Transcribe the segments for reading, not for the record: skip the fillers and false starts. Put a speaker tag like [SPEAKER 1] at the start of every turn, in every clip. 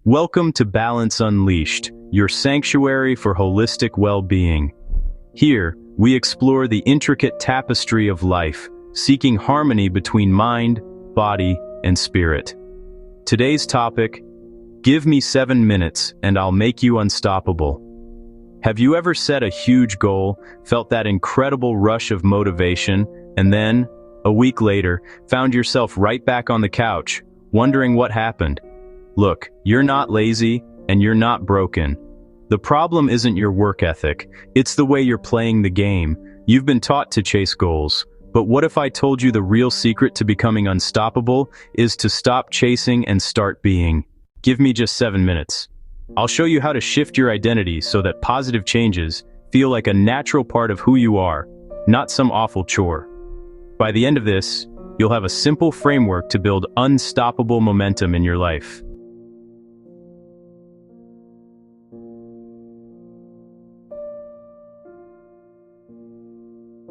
[SPEAKER 1] Welcome to Balance Unleashed, your sanctuary for holistic well-being. Here, we explore the intricate tapestry of life, seeking harmony between mind, body, and spirit. Today's topic: give me 7 minutes and I'll make you unstoppable. Have you ever set a huge goal, felt that incredible rush of motivation, and then, a week later, found yourself right back on the couch, wondering what happened? Look, you're not lazy, and you're not broken. The problem isn't your work ethic, it's the way you're playing the game. You've been taught to chase goals, but what if I told you the real secret to becoming unstoppable is to stop chasing and start being? Give me just 7 minutes. I'll show you how to shift your identity so that positive changes feel like a natural part of who you are, not some awful chore. By the end of this, you'll have a simple framework to build unstoppable momentum in your life.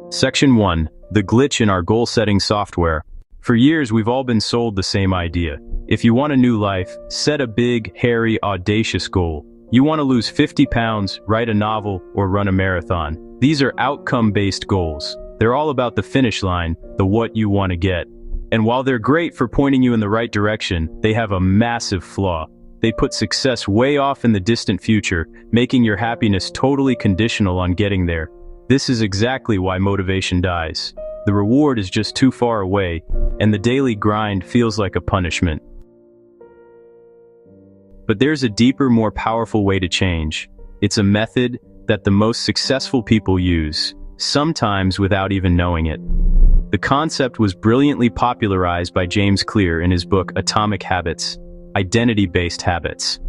[SPEAKER 1] Section 1. The glitch in our goal-setting software. For years, we've all been sold the same idea. If you want a new life, set a big, hairy, audacious goal. You want to lose 50 pounds, write a novel, or run a marathon. These are outcome-based goals. They're all about the finish line, the what you want to get. And while they're great for pointing you in the right direction, they have a massive flaw. They put success way off in the distant future, making your happiness totally conditional on getting there. This is exactly why motivation dies. The reward is just too far away, and the daily grind feels like a punishment. But there's a deeper, more powerful way to change. It's a method that the most successful people use, sometimes without even knowing it. The concept was brilliantly popularized by James Clear in his book Atomic Habits, Identity-Based Habits.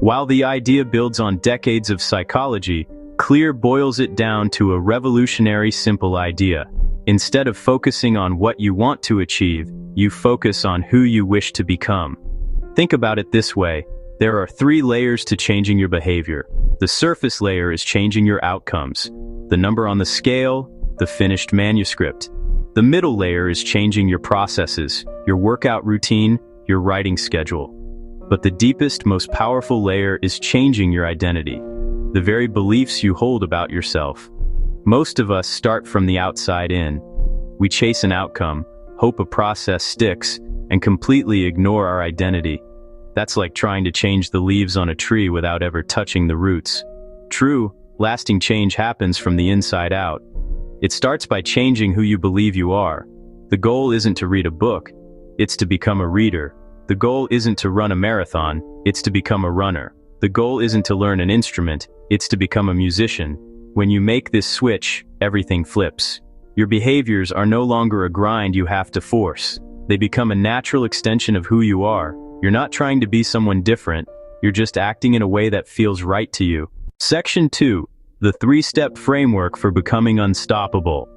[SPEAKER 1] While the idea builds on decades of psychology, Clear boils it down to a revolutionary simple idea. Instead of focusing on what you want to achieve, you focus on who you wish to become. Think about it this way. There are 3 layers to changing your behavior. The surface layer is changing your outcomes, the number on the scale, the finished manuscript. The middle layer is changing your processes, your workout routine, your writing schedule. But the deepest, most powerful layer is changing your identity, the very beliefs you hold about yourself. Most of us start from the outside in. We chase an outcome, hope a process sticks, and completely ignore our identity. That's like trying to change the leaves on a tree without ever touching the roots. True, lasting change happens from the inside out. It starts by changing who you believe you are. The goal isn't to read a book, it's to become a reader. The goal isn't to run a marathon, it's to become a runner. The goal isn't to learn an instrument, it's to become a musician. When you make this switch, everything flips. Your behaviors are no longer a grind you have to force. They become a natural extension of who you are. You're not trying to be someone different, you're just acting in a way that feels right to you. Section 2. The 3-step framework for becoming unstoppable.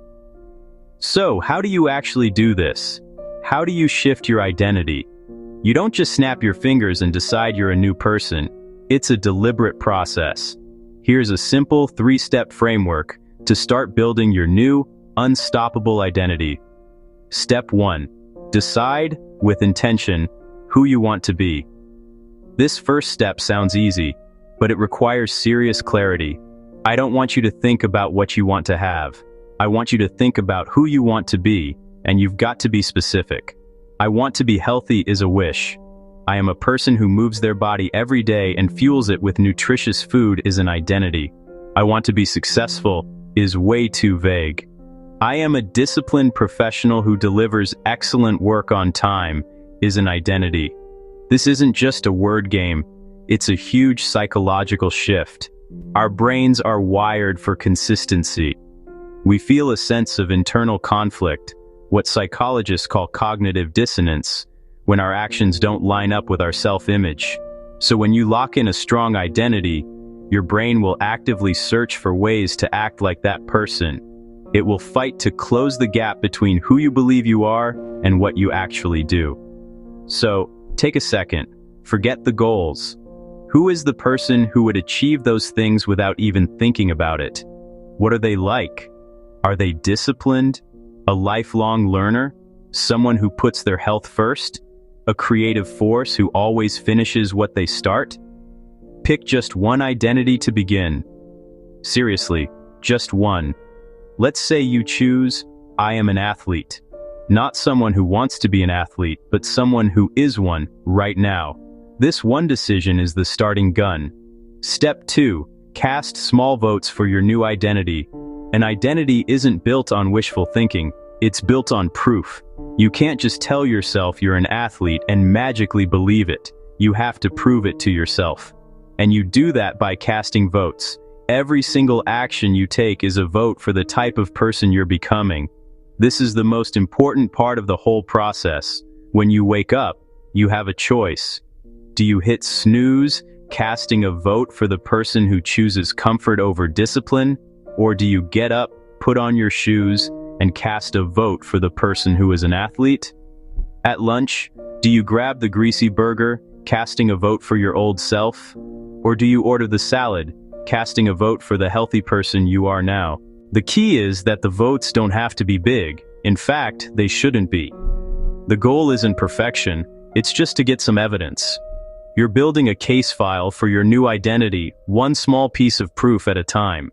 [SPEAKER 1] So, how do you actually do this? How do you shift your identity? You don't just snap your fingers and decide you're a new person. It's a deliberate process. Here's a simple 3-step framework to start building your new, unstoppable identity. Step 1. Decide, with intention, who you want to be. This first step sounds easy, but it requires serious clarity. I don't want you to think about what you want to have. I want you to think about who you want to be, and you've got to be specific. I want to be healthy is a wish. I am a person who moves their body every day and fuels it with nutritious food is an identity. I want to be successful is way too vague. I am a disciplined professional who delivers excellent work on time is an identity. This isn't just a word game, it's a huge psychological shift. Our brains are wired for consistency. We feel a sense of internal conflict, what psychologists call cognitive dissonance, when our actions don't line up with our self-image. So when you lock in a strong identity, your brain will actively search for ways to act like that person. It will fight to close the gap between who you believe you are and what you actually do. So, take a second. Forget the goals. Who is the person who would achieve those things without even thinking about it? What are they like? Are they disciplined? A lifelong learner? Someone who puts their health first? A creative force who always finishes what they start? Pick just one identity to begin. Seriously, just one. Let's say you choose, I am an athlete. Not someone who wants to be an athlete, but someone who is one right now. This one decision is the starting gun. Step 2. Cast small votes for your new identity. An identity isn't built on wishful thinking, it's built on proof. You can't just tell yourself you're an athlete and magically believe it. You have to prove it to yourself. And you do that by casting votes. Every single action you take is a vote for the type of person you're becoming. This is the most important part of the whole process. When you wake up, you have a choice. Do you hit snooze, casting a vote for the person who chooses comfort over discipline? Or do you get up, put on your shoes, and cast a vote for the person who is an athlete? At lunch, do you grab the greasy burger, casting a vote for your old self? Or do you order the salad, casting a vote for the healthy person you are now? The key is that the votes don't have to be big. In fact, they shouldn't be. The goal isn't perfection, it's just to get some evidence. You're building a case file for your new identity, one small piece of proof at a time.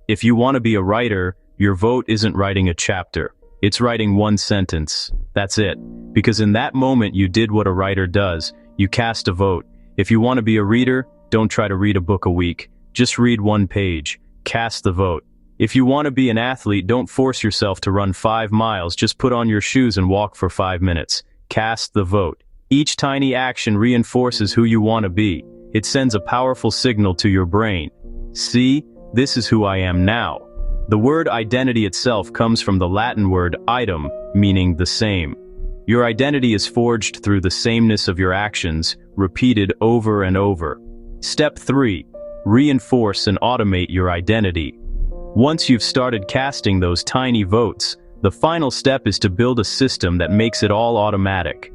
[SPEAKER 1] If you want to be a writer, your vote isn't writing a chapter. It's writing one sentence. That's it. Because in that moment you did what a writer does. You cast a vote. If you want to be a reader, don't try to read a book a week. Just read one page. Cast the vote. If you want to be an athlete, don't force yourself to run 5 miles. Just put on your shoes and walk for 5 minutes. Cast the vote. Each tiny action reinforces who you want to be. It sends a powerful signal to your brain. See, this is who I am now. The word identity itself comes from the Latin word idem, meaning the same. Your identity is forged through the sameness of your actions, repeated over and over. Step 3. Reinforce and automate your identity. Once you've started casting those tiny votes, the final step is to build a system that makes it all automatic.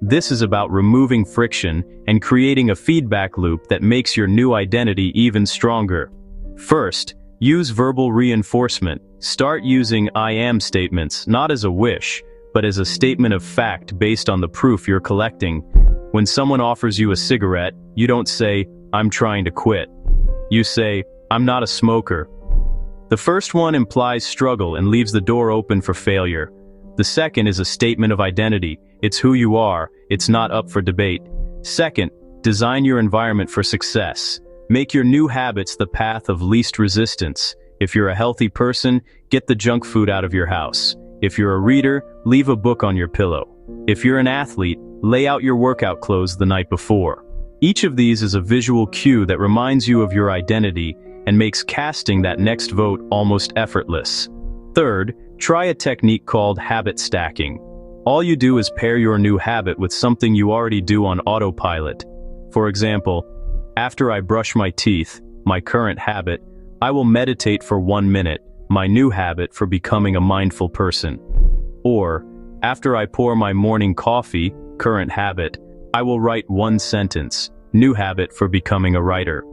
[SPEAKER 1] This is about removing friction and creating a feedback loop that makes your new identity even stronger. First, use verbal reinforcement. Start using I am statements, not as a wish, but as a statement of fact based on the proof you're collecting. When someone offers you a cigarette, you don't say, I'm trying to quit. You say, I'm not a smoker. The first one implies struggle and leaves the door open for failure. The second is a statement of identity. It's who you are. It's not up for debate. Second, design your environment for success. Make your new habits the path of least resistance. If you're a healthy person, get the junk food out of your house. If you're a reader, leave a book on your pillow. If you're an athlete, lay out your workout clothes the night before. Each of these is a visual cue that reminds you of your identity and makes casting that next vote almost effortless. Third, try a technique called habit stacking. All you do is pair your new habit with something you already do on autopilot. For example, after I brush my teeth, my current habit, I will meditate for 1 minute, my new habit for becoming a mindful person. Or, after I pour my morning coffee, current habit, I will write 1 sentence, new habit for becoming a writer.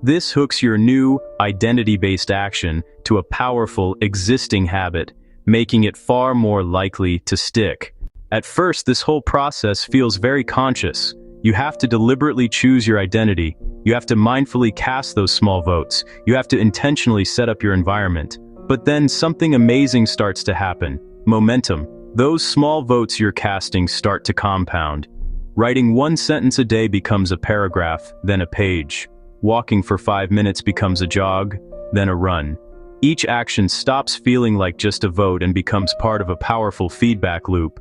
[SPEAKER 1] This hooks your new, identity-based action to a powerful, existing habit, making it far more likely to stick. At first, this whole process feels very conscious. You have to deliberately choose your identity. You have to mindfully cast those small votes. You have to intentionally set up your environment. But then something amazing starts to happen. Momentum. Those small votes you're casting start to compound. Writing 1 sentence a day becomes a paragraph, then a page. Walking for 5 minutes becomes a jog, then a run. Each action stops feeling like just a vote and becomes part of a powerful feedback loop.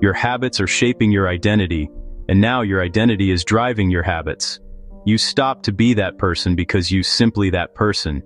[SPEAKER 1] Your habits are shaping your identity, and now your identity is driving your habits. You stop to be that person because you're simply that person.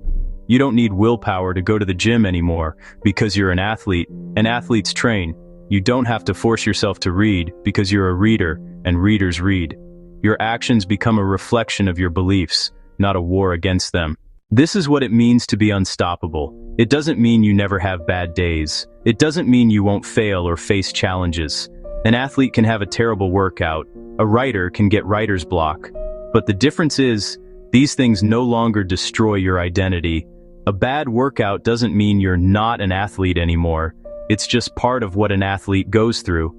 [SPEAKER 1] You don't need willpower to go to the gym anymore because you're an athlete, and athletes train. You don't have to force yourself to read because you're a reader, and readers read. Your actions become a reflection of your beliefs, not a war against them. This is what it means to be unstoppable. It doesn't mean you never have bad days. It doesn't mean you won't fail or face challenges. An athlete can have a terrible workout. A writer can get writer's block. But the difference is, these things no longer destroy your identity. A bad workout doesn't mean you're not an athlete anymore. It's just part of what an athlete goes through.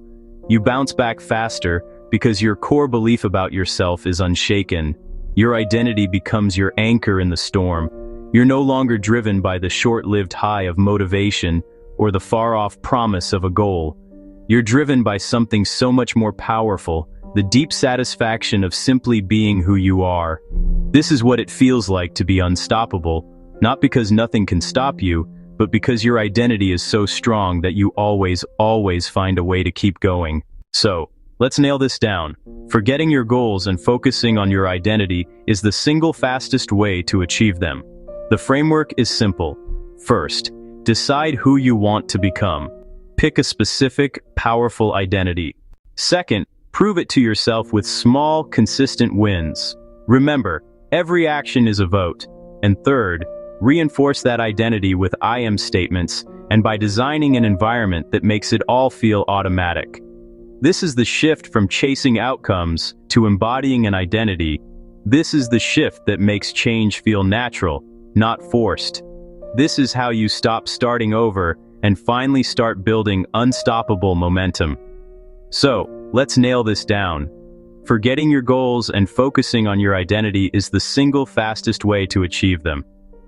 [SPEAKER 1] You bounce back faster because your core belief about yourself is unshaken. Your identity becomes your anchor in the storm. You're no longer driven by the short-lived high of motivation or the far-off promise of a goal. You're driven by something so much more powerful, the deep satisfaction of simply being who you are. This is what it feels like to be unstoppable, not because nothing can stop you, but because your identity is so strong that you always find a way to keep going. So, let's nail this down. Forgetting your goals and focusing on your identity is the single fastest way to achieve them. The framework is simple. First, decide who you want to become. Pick a specific, powerful identity. Second, prove it to yourself with small, consistent wins. Remember, every action is a vote. And third, reinforce that identity with I am statements and by designing an environment that makes it all feel automatic. This is the shift from chasing outcomes to embodying an identity. This is the shift that makes change feel natural, not forced. This is how you stop starting over and finally start building unstoppable momentum. So, let's nail this down. Forgetting your goals and focusing on your identity is the single fastest way to achieve them.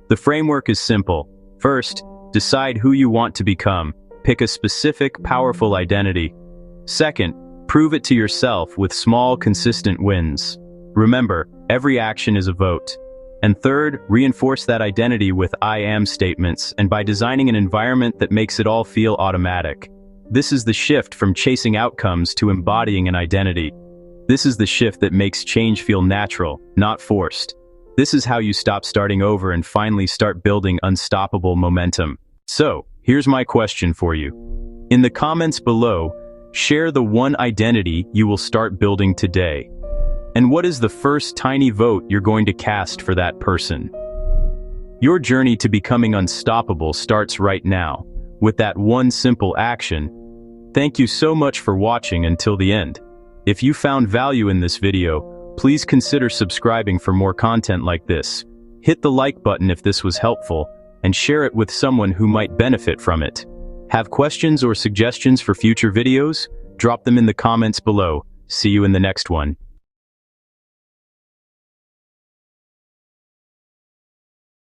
[SPEAKER 1] The framework is simple. First, decide who you want to become. Pick a specific, powerful identity. Second, prove it to yourself with small, consistent wins. Remember, every action is a vote. And third, reinforce that identity with I am statements and by designing an environment that makes it all feel automatic. This is the shift from chasing outcomes to embodying an identity. This is the shift that makes change feel natural, not forced. This is how you stop starting over and finally start building unstoppable momentum. So, here's my question for you. In the comments below, share the one identity you will start building today. And what is the first tiny vote you're going to cast for that person? Your journey to becoming unstoppable starts right now, with that one simple action. Thank you so much for watching until the end. If you found value in this video, please consider subscribing for more content like this. Hit the like button if this was helpful, and share it with someone who might benefit from it. Have questions or suggestions for future videos? Drop them in the comments below. See you in the next one.